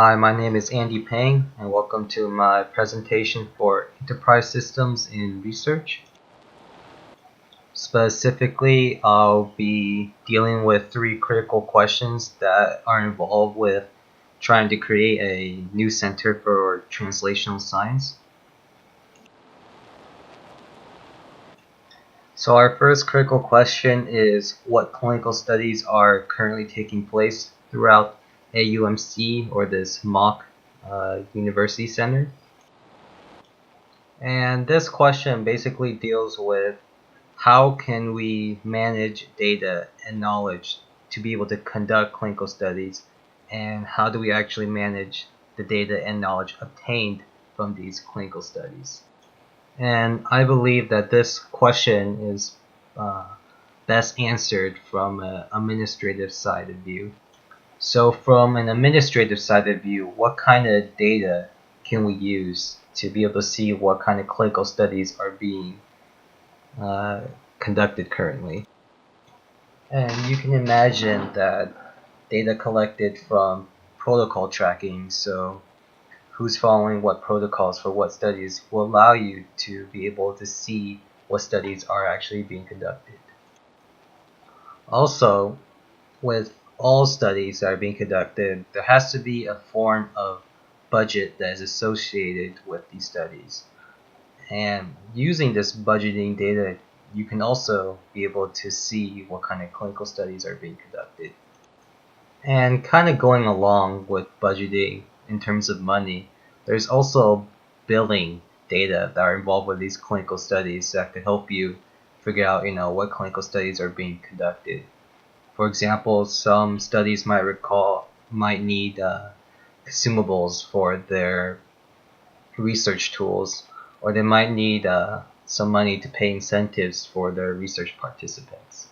Hi, my name is Andy Pang, and welcome to my presentation for Enterprise Systems in Research. Specifically, I'll be dealing with three critical questions that are involved with trying to create a new center for translational science. So our first critical question is what clinical studies are currently taking place throughout AUMC, or this mock university center. And this question basically deals with how can we manage data and knowledge to be able to conduct clinical studies, and how do we actually manage the data and knowledge obtained from these clinical studies. And I believe that this question is best answered from an administrative side of view. So from an administrative side of view, what kind of data can we use to be able to see what kind of clinical studies are being conducted currently? And you can imagine that data collected from protocol tracking, so who's following what protocols for what studies, will allow you to be able to see what studies are actually being conducted. Also, with all studies that are being conducted, there has to be a form of budget that is associated with these studies. And using this budgeting data, you can also be able to see what kind of clinical studies are being conducted. And kind of going along with budgeting in terms of money, there's also billing data that are involved with these clinical studies that can help you figure out, what clinical studies are being conducted. For example, some studies might need consumables for their research tools, or they might need some money to pay incentives for their research participants.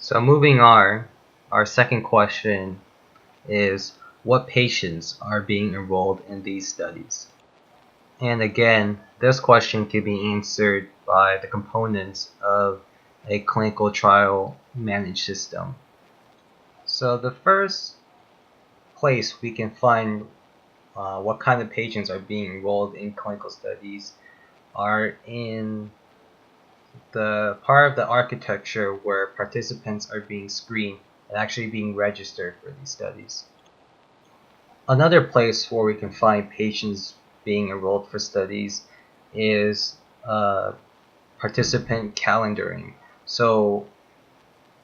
So moving on, our second question is what patients are being enrolled in these studies? And again, this question can be answered by the components of a clinical trial managed system. So the first place we can find what kind of patients are being enrolled in clinical studies are in the part of the architecture where participants are being screened and actually being registered for these studies. Another place where we can find patients being enrolled for studies is participant calendaring. So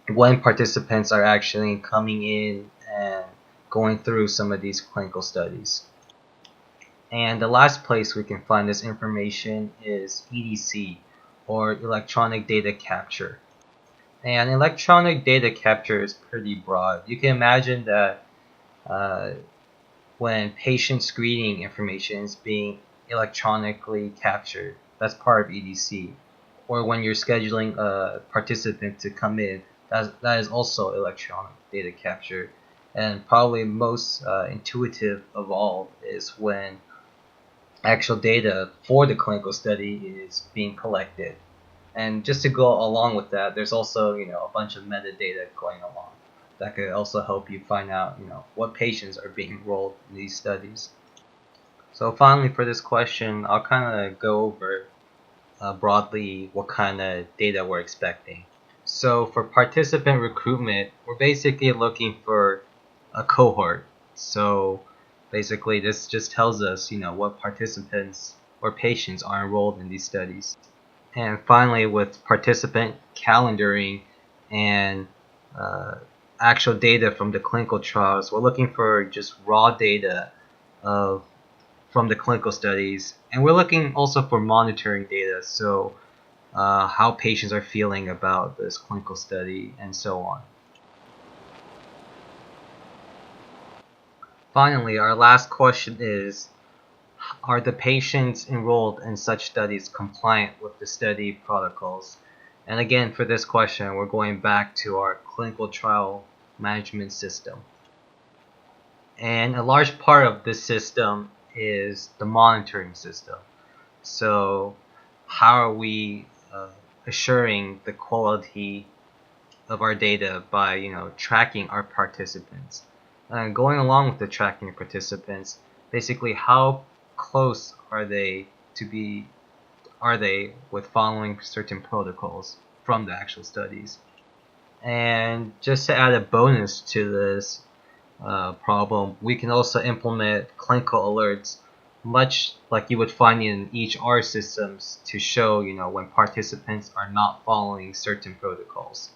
when participants are actually coming in and going through some of these clinical studies. And the last place we can find this information is EDC, or electronic data capture. And electronic data capture is pretty broad. You can imagine that when patient screening information is being electronically captured, that's part of EDC. Or when you're scheduling a participant to come in, that is also electronic data capture. And probably most intuitive of all is when actual data for the clinical study is being collected. And just to go along with that, there's also a bunch of metadata going along that could also help you find out what patients are being enrolled in these studies. So finally, for this question, I'll kind of go over broadly what kind of data we're expecting. So for participant recruitment, we're basically looking for a cohort. So basically this just tells us what participants or patients are enrolled in these studies. And finally, with participant calendaring and actual data from the clinical trials, we're looking for just raw data from the clinical studies, and we're looking also for monitoring data, so how patients are feeling about this clinical study and so on. Finally, our last question is, are the patients enrolled in such studies compliant with the study protocols? And again, for this question, we're going back to our clinical trial management system. And a large part of this system is the monitoring system. So how are we assuring the quality of our data by tracking our participants? Going along with the tracking of participants, basically how close are they with following certain protocols from the actual studies. And just to add a bonus to this problem, we can also implement clinical alerts, much like you would find in EHR systems, to show when participants are not following certain protocols.